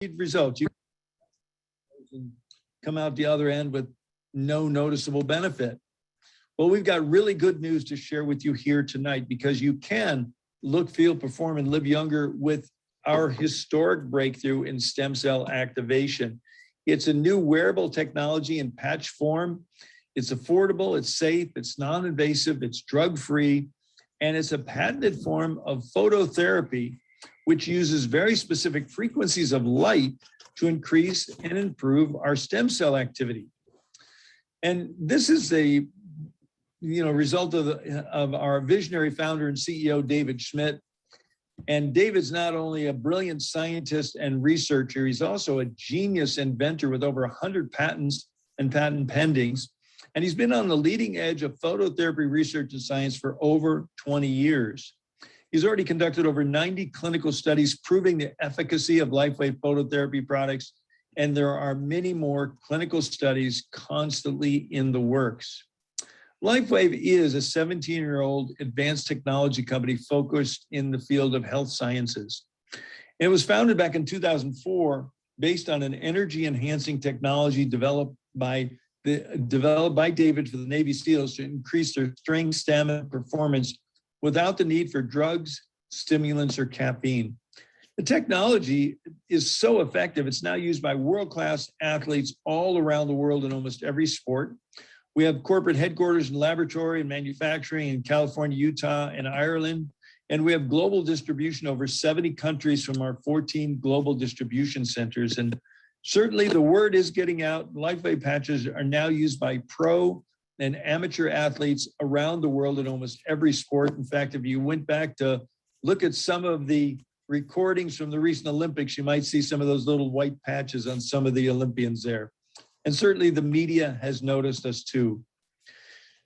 results. You can come out the other end with no noticeable benefit. Well, we've got really good news to share with you here tonight, because you can look, feel, perform, and live younger with our historic breakthrough in stem cell activation. It's a new wearable technology in patch form. It's affordable, it's safe, it's non-invasive, it's drug-free, and it's a patented form of phototherapy, which uses very specific frequencies of light to increase and improve our stem cell activity. And this is a result of our visionary founder and CEO, David Schmidt. And David's not only a brilliant scientist and researcher, he's also a genius inventor with over 100 patents and patent pendings. And he's been on the leading edge of phototherapy research and science for over 20 years. He's already conducted over 90 clinical studies proving the efficacy of Lifewave phototherapy products. And there are many more clinical studies constantly in the works. Lifewave is a 17-year-old advanced technology company focused in the field of health sciences. It was founded back in 2004 based on an energy-enhancing technology developed by David for the Navy SEALs to increase their strength, stamina, performance without the need for drugs, stimulants, or caffeine. The technology is so effective, it's now used by world-class athletes all around the world in almost every sport. We have corporate headquarters and laboratory and manufacturing in California, Utah, and Ireland. And we have global distribution over 70 countries from our 14 global distribution centers. And certainly the word is getting out. Lifewave patches are now used by pro and amateur athletes around the world in almost every sport. In fact, if you went back to look at some of the recordings from the recent Olympics, you might see some of those little white patches on some of the Olympians there. And certainly the media has noticed us too.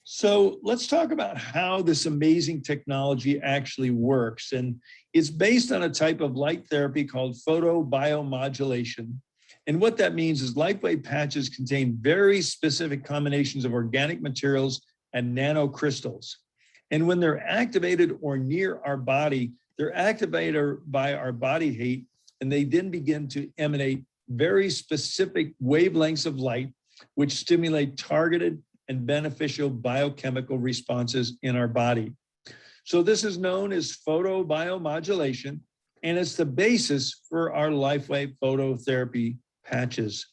So let's talk about how this amazing technology actually works. And it's based on a type of light therapy called photobiomodulation. And what that means is Lifewave patches contain very specific combinations of organic materials and nanocrystals. And when they're activated or near our body, they're activated by our body heat, and they then begin to emanate very specific wavelengths of light, which stimulate targeted and beneficial biochemical responses in our body. So this is known as photobiomodulation, and it's the basis for our Lifewave phototherapy patches.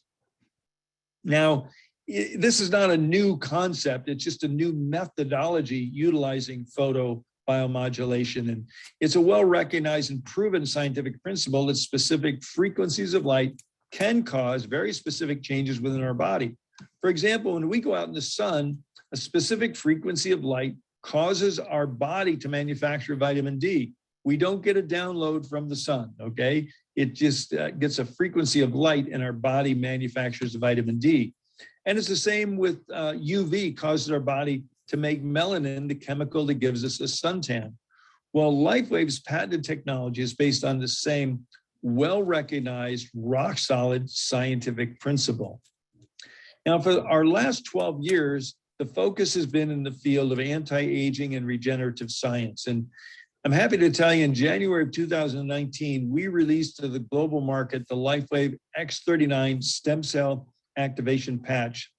Now, this is not a new concept, it's just a new methodology utilizing photobiomodulation. And it's a well-recognized and proven scientific principle that specific frequencies of light can cause very specific changes within our body. For example, when we go out in the sun, a specific frequency of light causes our body to manufacture vitamin D. We don't get a download from the sun, okay? It just gets a frequency of light and our body manufactures vitamin D. And it's the same with UV, causes our body to make melanin, the chemical that gives us a suntan. Well, Lifewave's patented technology is based on the same well-recognized, rock-solid scientific principle. Now, for our last 12 years, the focus has been in the field of anti-aging and regenerative science. And I'm happy to tell you in January of 2019, we released to the global market the Lifewave X39 stem cell activation patch,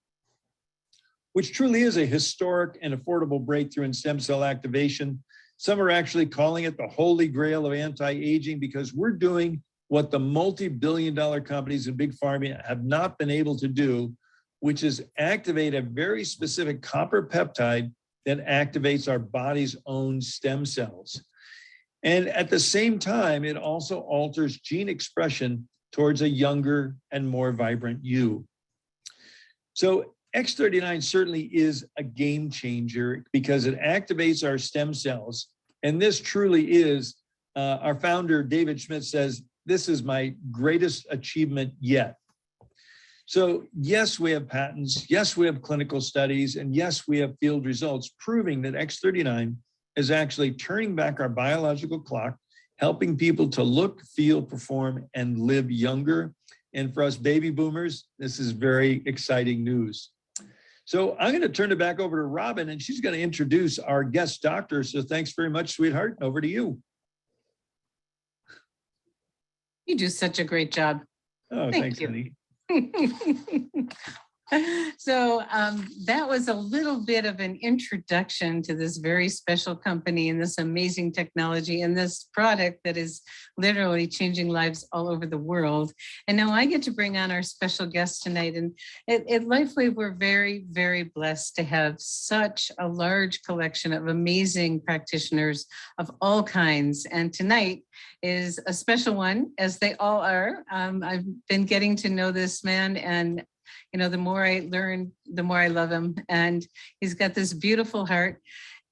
which truly is a historic and affordable breakthrough in stem cell activation. Some are actually calling it the holy grail of anti-aging, because we're doing what the multi-billion-dollar companies in big pharma have not been able to do, which is activate a very specific copper peptide that activates our body's own stem cells. And at the same time, it also alters gene expression towards a younger and more vibrant you. So X39 certainly is a game changer because it activates our stem cells. And this truly is, our founder, David Schmidt, says, this is my greatest achievement yet. So yes, we have patents, yes, we have clinical studies, and yes, we have field results proving that X39 is actually turning back our biological clock, helping people to look, feel, perform, and live younger. And for us baby boomers, this is very exciting news. So I'm going to turn it back over to Robin, and she's going to introduce our guest doctor. So thanks very much, sweetheart. Over to you. You do such a great job. Oh, Thank thanks, you. honey. So that was a little bit of an introduction to this very special company and this amazing technology and this product that is literally changing lives all over the world. And now I get to bring on our special guest tonight. And at Lifewave, we're very, very blessed to have such a large collection of amazing practitioners of all kinds. And tonight is a special one, as they all are. I've been getting to know this man, and the more I learn, the more I love him. And he's got this beautiful heart.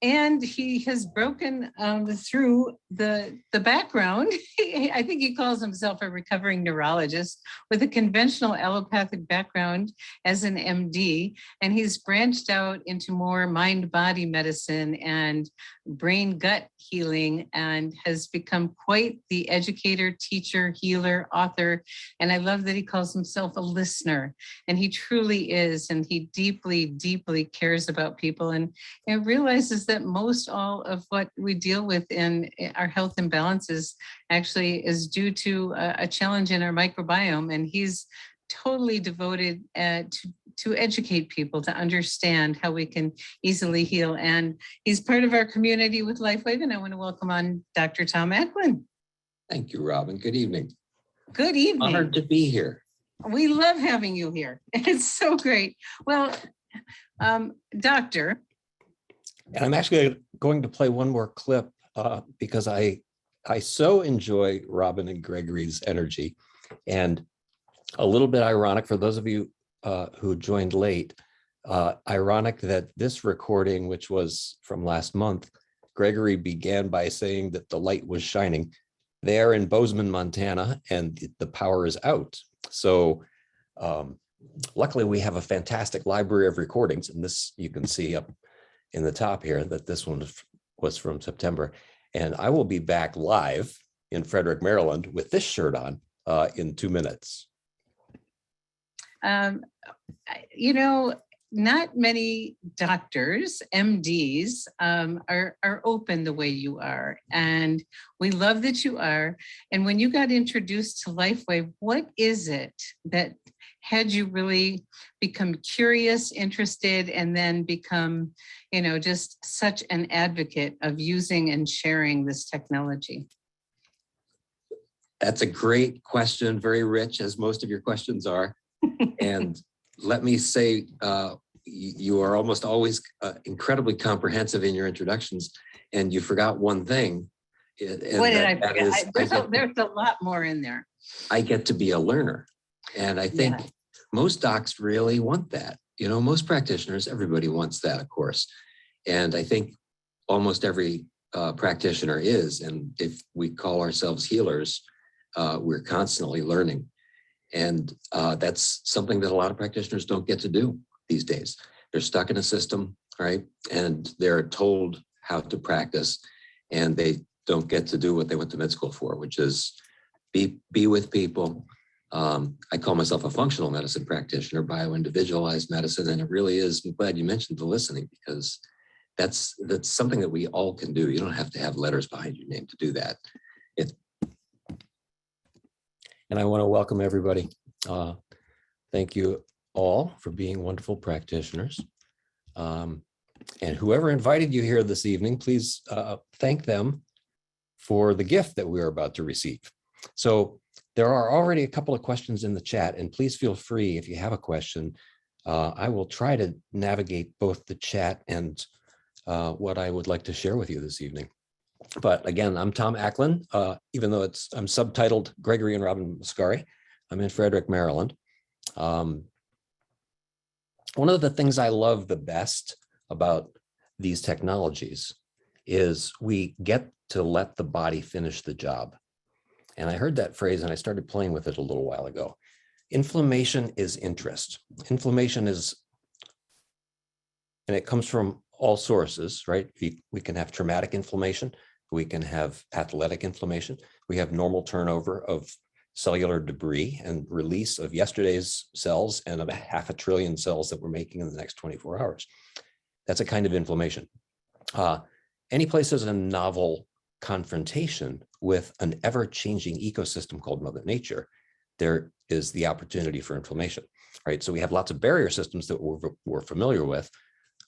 And he has broken through the background. I think he calls himself a recovering neurologist with a conventional allopathic background as an MD. And he's branched out into more mind-body medicine and brain-gut healing, and has become quite the educator, teacher, healer, author. And I love that he calls himself a listener. And he truly is. And he deeply, deeply cares about people, and realizes that most all of what we deal with in our health imbalances actually is due to a challenge in our microbiome. And he's totally devoted to educate people to understand how we can easily heal. And he's part of our community with Lifewave. And I want to welcome on Dr. Tom Acklin. Thank you, Robin. Good evening. Good evening. Honored to be here. We love having you here. It's so great. Well, Doctor. And I'm actually going to play one more clip because I so enjoy Robin and Gregory's energy. And a little bit ironic for those of you who joined late, ironic that this recording, which was from last month, Gregory began by saying that the light was shining there in Bozeman, Montana, and the power is out. So luckily we have a fantastic library of recordings, and this you can see up in the top here that this one was from September. And I will be back live in Frederick, Maryland with this shirt on in 2 minutes. Not many doctors, MDs, are open the way you are. And we love that you are. And when you got introduced to Lifewave, what is it that had you really become curious, interested, and then become, just such an advocate of using and sharing this technology? That's a great question, very rich, as most of your questions are. And let me say, you are almost always incredibly comprehensive in your introductions, and you forgot one thing. What did I forget? There's a lot more in there. I get to be a learner. And I think most docs really want that. Most practitioners, everybody wants that, of course. And I think almost every practitioner is. And if we call ourselves healers, we're constantly learning. And that's something that a lot of practitioners don't get to do these days. They're stuck in a system, right? And they're told how to practice, and they don't get to do what they went to med school for, which is be with people. I call myself a functional medicine practitioner, bio-individualized medicine, and it really is. I'm glad you mentioned the listening, because that's something that we all can do. You don't have to have letters behind your name to do that. And I want to welcome everybody. Thank you all for being wonderful practitioners. And whoever invited you here this evening, please thank them for the gift that we're about to receive. So there are already a couple of questions in the chat, and please feel free if you have a question. I will try to navigate both the chat and what I would like to share with you this evening. But again, I'm Tom Acklin, even though I'm subtitled Gregory and Robin Mascari. I'm in Frederick, Maryland. One of the things I love the best about these technologies is we get to let the body finish the job. And I heard that phrase and I started playing with it a little while ago. Inflammation is interest. Inflammation is, and it comes from all sources, right? We can have traumatic inflammation. We can have athletic inflammation. We have normal turnover of cellular debris and release of yesterday's cells and about 500 billion cells that we're making in the next 24 hours. That's a kind of inflammation. Any place there's a novel confrontation with an ever-changing ecosystem called Mother Nature, there is the opportunity for inflammation, right? So we have lots of barrier systems that we're familiar with.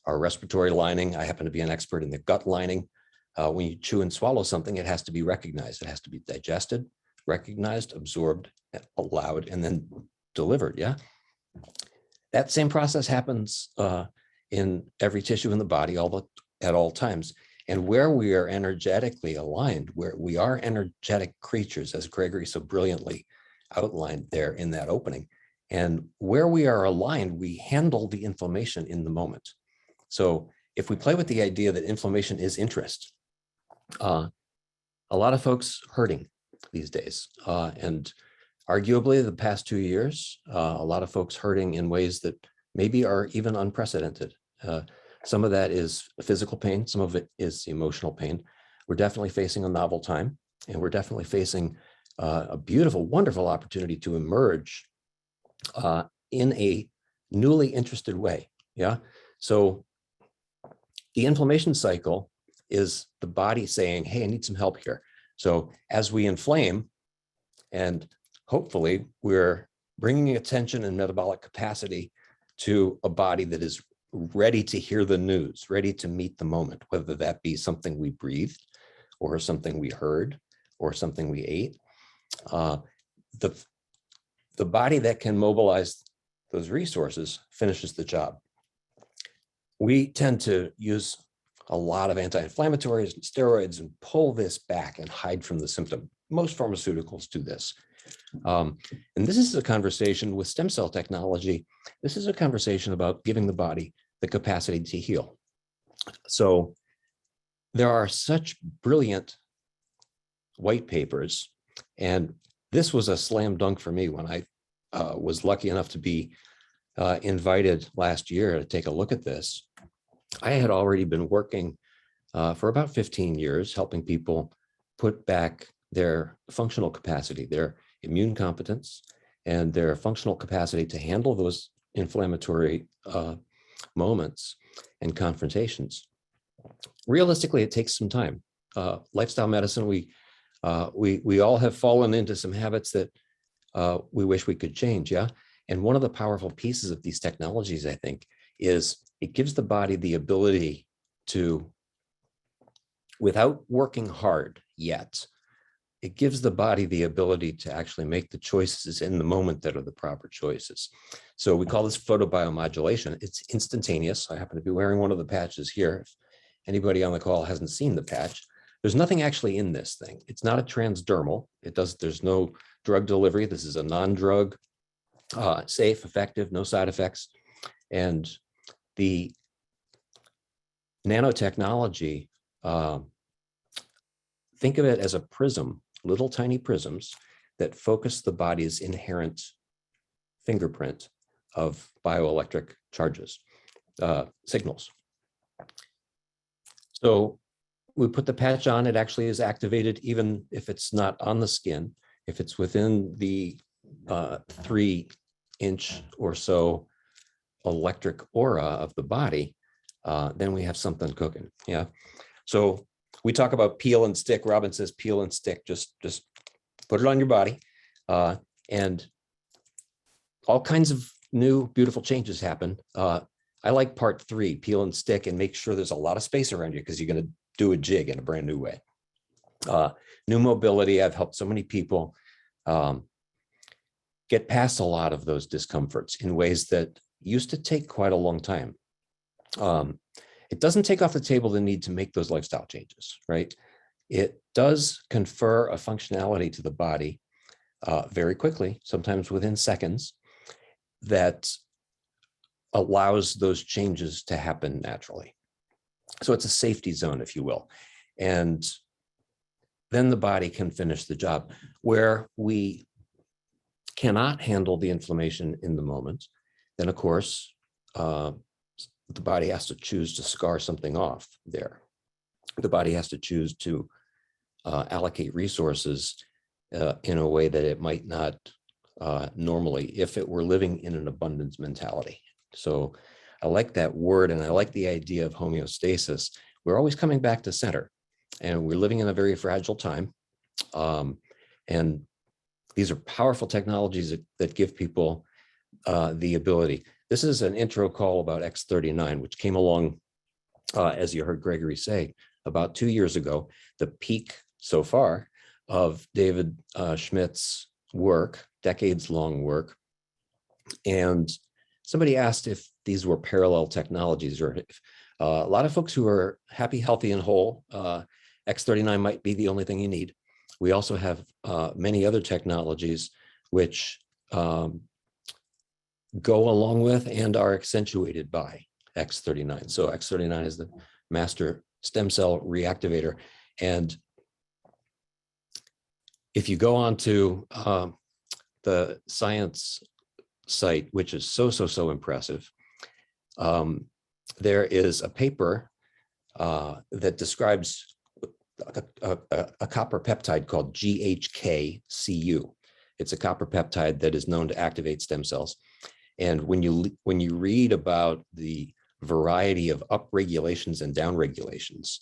Our respiratory lining, I happen to be an expert in the gut lining. When you chew and swallow something, it has to be recognized. It has to be digested, recognized, absorbed, allowed, and then delivered, yeah? That same process happens in every tissue in the body at all times. And where we are energetically aligned, where we are energetic creatures, as Gregory so brilliantly outlined there in that opening, and where we are aligned, we handle the inflammation in the moment. So if we play with the idea that inflammation is interest, a lot of folks hurting these days, and arguably the past 2 years, a lot of folks hurting in ways that maybe are even unprecedented. Some of that is physical pain, some of it is emotional pain. We're definitely facing a novel time, and we're definitely facing a beautiful, wonderful opportunity to emerge in a newly interested way. Yeah. So the inflammation cycle is the body saying, hey, I need some help here. So as we inflame, and hopefully we're bringing attention and metabolic capacity to a body that is ready to hear the news, ready to meet the moment, whether that be something we breathed or something we heard or something we ate. The body that can mobilize those resources finishes the job. We tend to use a lot of anti-inflammatories and steroids and pull this back and hide from the symptom. Most pharmaceuticals do this. And this is a conversation with stem cell technology. This is a conversation about giving the body the capacity to heal. So there are such brilliant white papers, and this was a slam dunk for me when I was lucky enough to be invited last year to take a look at this. I had already been working for about 15 years, helping people put back their functional capacity, their immune competence, and their functional capacity to handle those inflammatory moments and confrontations. Realistically, it takes some time. Lifestyle medicine, we all have fallen into some habits that we wish we could change, yeah? And one of the powerful pieces of these technologies, I think, is it gives the body the ability to, without working hard yet, it gives the body the ability to actually make the choices in the moment that are the proper choices. So we call this photobiomodulation. It's instantaneous. I happen to be wearing one of the patches here. If anybody on the call hasn't seen the patch, there's nothing actually in this thing. It's not a transdermal. There's no drug delivery. This is a non-drug, safe, effective, no side effects. And the nanotechnology, think of it as a prism, little tiny prisms that focus the body's inherent fingerprint of bioelectric charges, signals. So we put the patch on, it actually is activated even if it's not on the skin, if it's within the 3-inch or so electric aura of the body, then we have something cooking, yeah? So we talk about peel and stick. Robin says peel and stick, just put it on your body. And all kinds of new beautiful changes happen. I like part 3, peel and stick, and make sure there's a lot of space around you because you're going to do a jig in a brand new way. New mobility, I've helped so many people get past a lot of those discomforts in ways that used to take quite a long time. It doesn't take off the table the need to make those lifestyle changes, right? It does confer a functionality to the body very quickly, sometimes within seconds, that allows those changes to happen naturally. So it's a safety zone, if you will. And then the body can finish the job. Where we cannot handle the inflammation in the moment, then of course, the body has to choose to scar something off there. The body has to choose to allocate resources in a way that it might not normally if it were living in an abundance mentality. So I like that word, and I like the idea of homeostasis. We're always coming back to center, and we're living in a very fragile time. And These are powerful technologies that give people the ability. This is an intro call about X39, which came along, as you heard Gregory say, about 2 years ago. The peak so far of David Schmidt's work, decades-long work. And somebody asked if these were parallel technologies, or if a lot of folks who are happy, healthy, and whole, X39 might be the only thing you need. We also have many other technologies which go along with and are accentuated by X39. So X39 is the master stem cell reactivator. And if you go on to the science site, which is so impressive, there is a paper that describes a copper peptide called GHK-Cu. It's a copper peptide that is known to activate stem cells. And when you read about the variety of upregulations and downregulations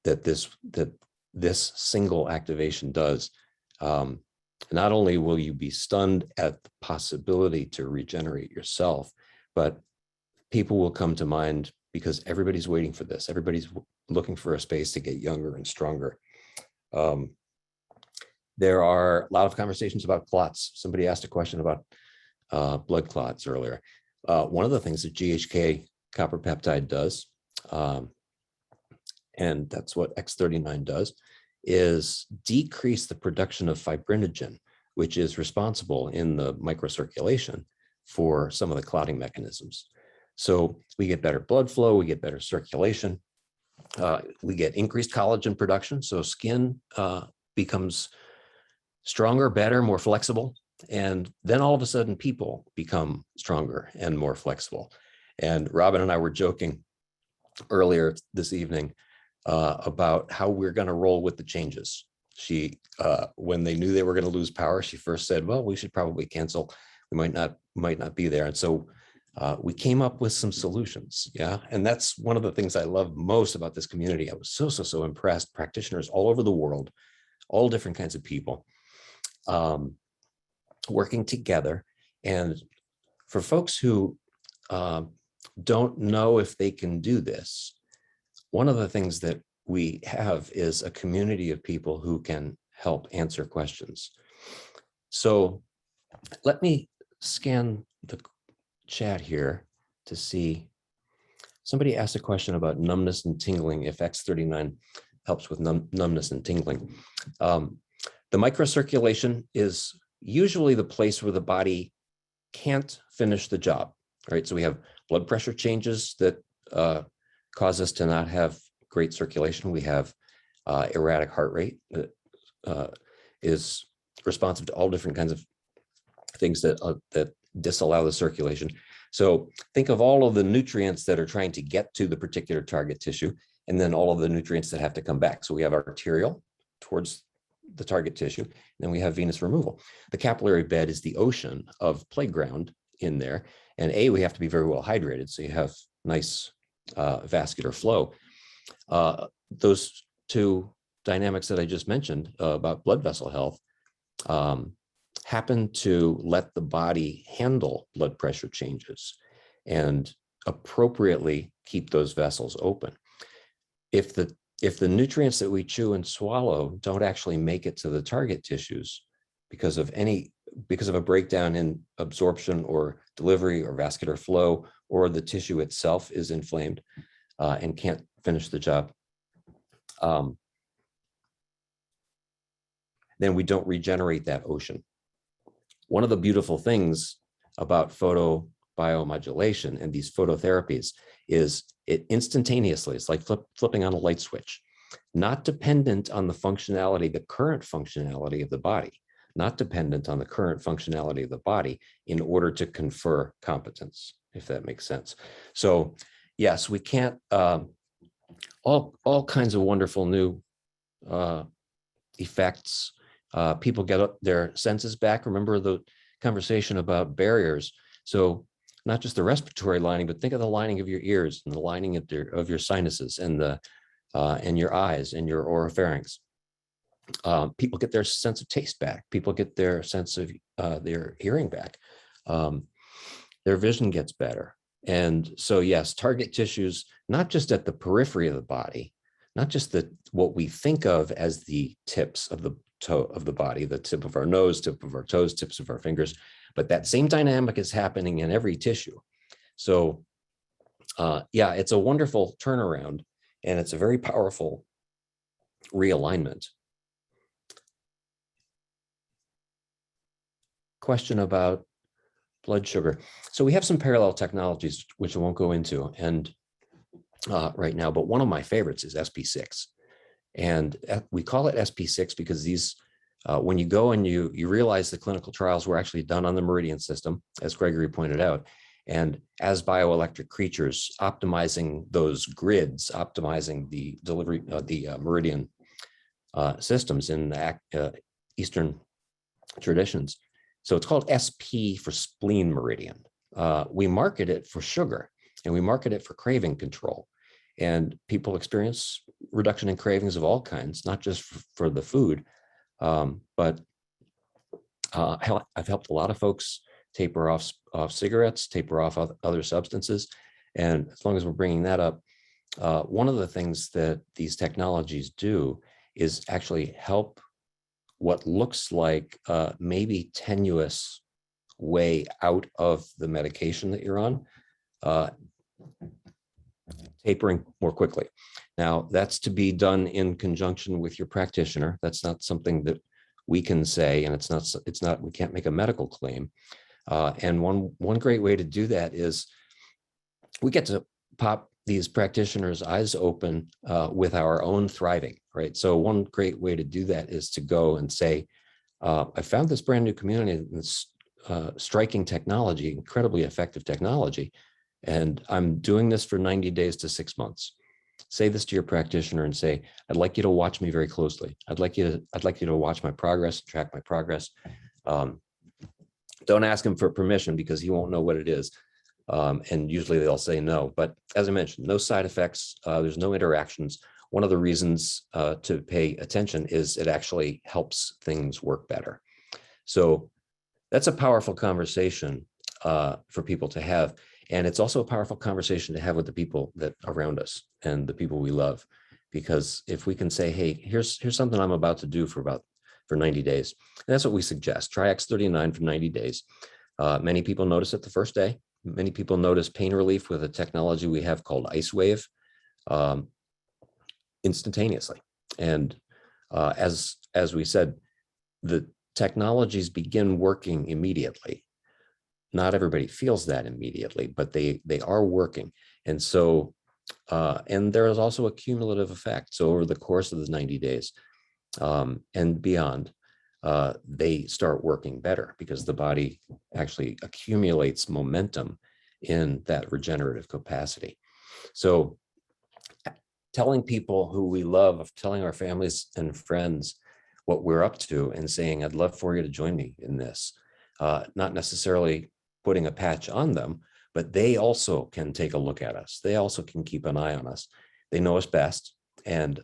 that this single activation does, not only will you be stunned at the possibility to regenerate yourself, but people will come to mind because everybody's waiting for this. Everybody's looking for a space to get younger and stronger. There are a lot of conversations about clots. Somebody asked a question about blood clots earlier. One of the things that GHK copper peptide does, and that's what X39 does, is decrease the production of fibrinogen, which is responsible in the microcirculation for some of the clotting mechanisms. So we get better blood flow, we get better circulation, we get increased collagen production, so skin becomes stronger, better, more flexible, and then all of a sudden people become stronger and more flexible. And Robin and I were joking earlier this evening about how we're going to roll with the changes. She, when they knew they were going to lose power, she first said, well, we should probably cancel. We might not be there. And so we came up with some solutions. Yeah. And that's one of the things I love most about this community. I was so impressed. Practitioners all over the world, all different kinds of people, working together. And for folks who don't know if they can do this, one of the things that we have is a community of people who can help answer questions. So let me scan the chat here to see. Somebody asked a question about numbness and tingling, if X39 helps with numbness and tingling. The microcirculation is usually the place where the body can't finish the job, right? So we have blood pressure changes that cause us to not have great circulation. We have erratic heart rate that is responsive to all different kinds of things that disallow the circulation. So think of all of the nutrients that are trying to get to the particular target tissue, and then all of the nutrients that have to come back. So we have arterial towards the target tissue, and then we have venous removal. The capillary bed is the ocean of playground in there. And we have to be very well hydrated, so you have nice vascular flow. Those two dynamics that I just mentioned about blood vessel health happen to let the body handle blood pressure changes and appropriately keep those vessels open. If the nutrients that we chew and swallow don't actually make it to the target tissues because of a breakdown in absorption or delivery or vascular flow, or the tissue itself is inflamed and can't finish the job, then we don't regenerate that ocean. One of the beautiful things about photobiomodulation and these phototherapies is it instantaneously, it's like flipping on a light switch, not dependent on the functionality, the current functionality of the body, not dependent on the current functionality of the body in order to confer competence, if that makes sense. So yes, we can't, all kinds of wonderful new effects. People get their senses back. Remember the conversation about barriers. So not just the respiratory lining, but think of the lining of your ears and the lining of your sinuses and your eyes and your oropharynx. People get their sense of taste back. People get their sense of their hearing back. Their vision gets better. And so, yes, target tissues, not just at the periphery of the body, not just what we think of as the tips of the toe of the body, the tip of our nose, tip of our toes, tips of our fingers, but that same dynamic is happening in every tissue. So yeah, it's a wonderful turnaround, and it's a very powerful realignment. Question about blood sugar. So we have some parallel technologies, which I won't go into and right now, but one of my favorites is SP6. And we call it SP6 because these, when you go and you realize the clinical trials were actually done on the meridian system, as Gregory pointed out, and as bioelectric creatures, optimizing those grids, optimizing the delivery of the meridian systems in the Eastern traditions. So it's called SP for spleen meridian. We market it for sugar, and we market it for craving control. And people experience reduction in cravings of all kinds, not just for the food, but I've helped a lot of folks taper off cigarettes, taper off other substances. And as long as we're bringing that up, one of the things that these technologies do is actually help what looks like maybe tenuous way out of the medication that you're on, tapering more quickly. Now, that's to be done in conjunction with your practitioner. That's not something that we can say, and it's not, we can't make a medical claim. And one great way to do that is we get to pop these practitioners' eyes open with our own thriving, right? So one great way to do that is to go and say, I found this brand new community, this striking technology, incredibly effective technology, and I'm doing this for 90 days to 6 months. Say this to your practitioner and say, I'd like you to watch me very closely. I'd like you to watch my progress, track my progress. Don't ask him for permission because he won't know what it is. And usually they'll say no. But as I mentioned, no side effects. There's no interactions. One of the reasons to pay attention is it actually helps things work better. So that's a powerful conversation for people to have. And it's also a powerful conversation to have with the people that around us and the people we love. Because if we can say, hey, here's something I'm about to do for 90 days. And that's what we suggest. Try X39 for 90 days. Many people notice it the first day. Many people notice pain relief with a technology we have called Icewave instantaneously. And as we said, the technologies begin working immediately. Not everybody feels that immediately, but they are working. And so, and there is also a cumulative effect. So over the course of the 90 days and beyond, they start working better because the body actually accumulates momentum in that regenerative capacity. So telling people who we love, telling our families and friends what we're up to and saying, I'd love for you to join me in this, not necessarily putting a patch on them, but they also can take a look at us. They also can keep an eye on us. They know us best. And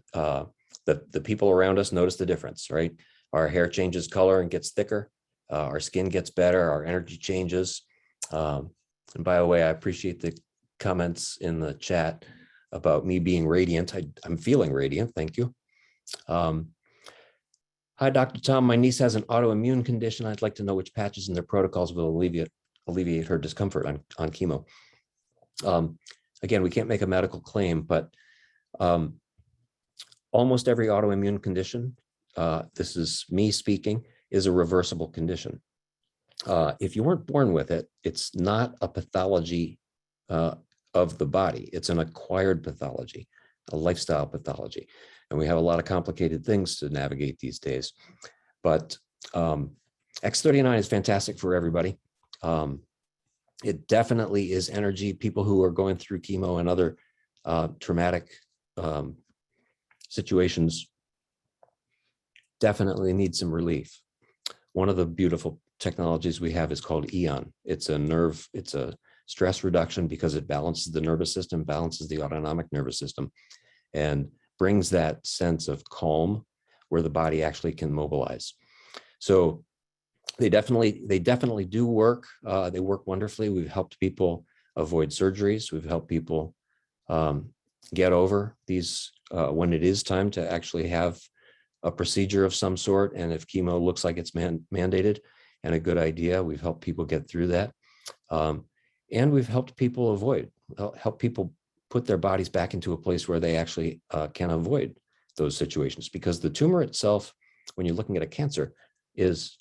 the people around us notice the difference, right? Our hair changes color and gets thicker. Our skin gets better. Our energy changes. And by the way, I appreciate the comments in the chat about me being radiant. I'm feeling radiant. Thank you. Hi, Dr. Tom. My niece has an autoimmune condition. I'd like to know which patches in their protocols will alleviate her discomfort on chemo. Again, we can't make a medical claim, but almost every autoimmune condition, this is me speaking, is a reversible condition. If you weren't born with it, it's not a pathology of the body. It's an acquired pathology, a lifestyle pathology. And we have a lot of complicated things to navigate these days. But X39 is fantastic for everybody. It definitely is energy. People who are going through chemo and other traumatic situations definitely need some relief. One of the beautiful technologies we have is called EON. It's a stress reduction because it balances the nervous system, balances the autonomic nervous system, and brings that sense of calm where the body actually can mobilize. So they definitely do work. They work wonderfully. We've helped people avoid surgeries. We've helped people get over these when it is time to actually have a procedure of some sort. And if chemo looks like it's mandated and a good idea, we've helped people get through that. And we've helped people help people put their bodies back into a place where they actually can avoid those situations, because the tumor itself, when you're looking at a cancer, is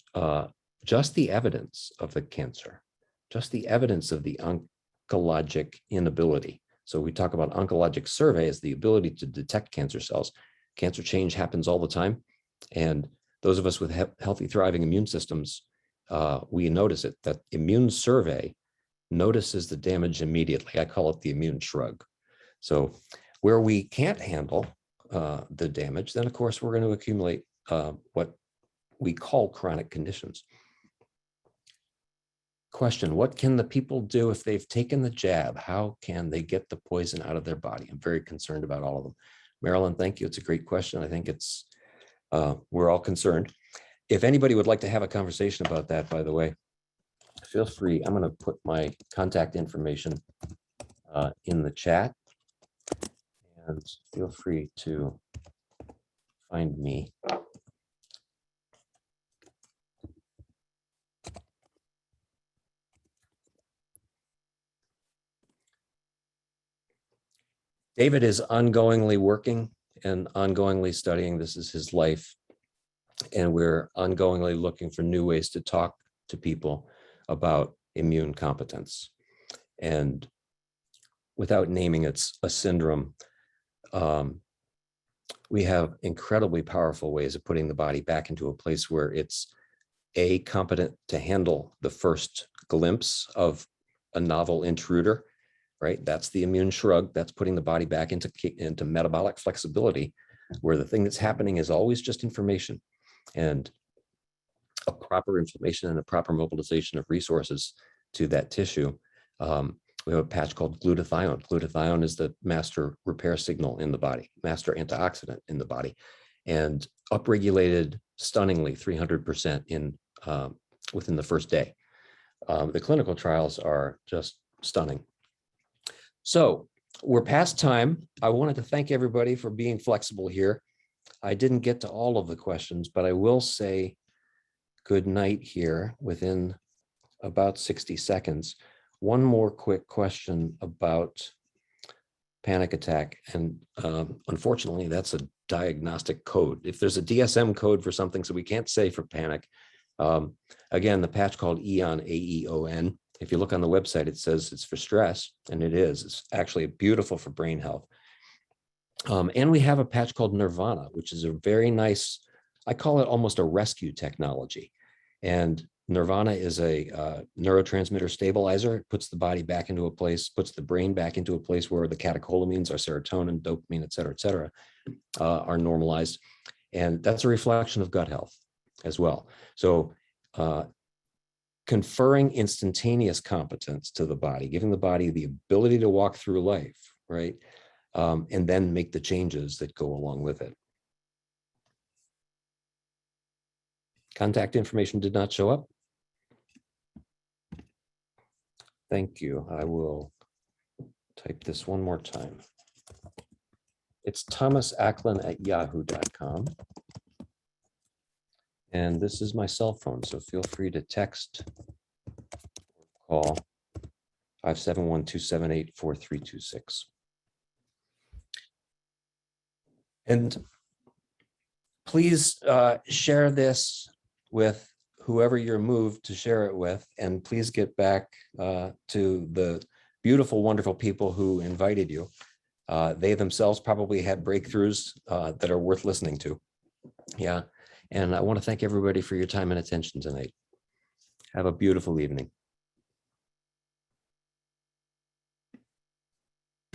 just the evidence of the cancer, just the evidence of the oncologic inability. So we talk about oncologic survey as the ability to detect cancer cells. Cancer change happens all the time. And those of us with healthy, thriving immune systems, we notice it, that immune survey notices the damage immediately. I call it the immune shrug. So where we can't handle the damage, then of course we're going to accumulate what we call chronic conditions. Question, what can the people do if they've taken the jab? How can they get the poison out of their body? I'm very concerned about all of them. Marilyn, thank you. It's a great question. I think it's, we're all concerned. If anybody would like to have a conversation about that, by the way, feel free. I'm going to put my contact information in the chat, and feel free to find me. David is ongoingly working and ongoingly studying. This is his life. And we're ongoingly looking for new ways to talk to people about immune competence. And without naming it a syndrome, we have incredibly powerful ways of putting the body back into a place where it's competent to handle the first glimpse of a novel intruder. Right? That's the immune shrug. That's putting the body back into metabolic flexibility, where the thing that's happening is always just information, and a proper inflammation and a proper mobilization of resources to that tissue. We have a patch called glutathione. Glutathione is the master repair signal in the body, master antioxidant in the body, and upregulated stunningly 300% in within the first day. The clinical trials are just stunning. So we're past time. I wanted to thank everybody for being flexible here. I didn't get to all of the questions, but I will say good night here within about 60 seconds. One more quick question about panic attack. And unfortunately, that's a diagnostic code. If there's a DSM code for something, so we can't say for panic. Again, the patch called EON, AEON. If you look on the website, it says it's for stress, and it is. It's actually beautiful for brain health. And we have a patch called Nirvana, which is a very nice, I call it almost a rescue technology. And Nirvana is a neurotransmitter stabilizer. It puts the body back into a place, puts the brain back into a place where the catecholamines, our serotonin, dopamine, et cetera, are normalized. And that's a reflection of gut health as well. So conferring instantaneous competence to the body, giving the body the ability to walk through life, right? And then make the changes that go along with it. Contact information did not show up. Thank you. I will type this one more time. It's thomasacklin@yahoo.com. And this is my cell phone, so feel free to text or call 571-278-4326. And please share this with whoever you're moved to share it with, and please get back to the beautiful, wonderful people who invited you. They themselves probably had breakthroughs that are worth listening to. Yeah. And I want to thank everybody for your time and attention tonight. Have a beautiful evening.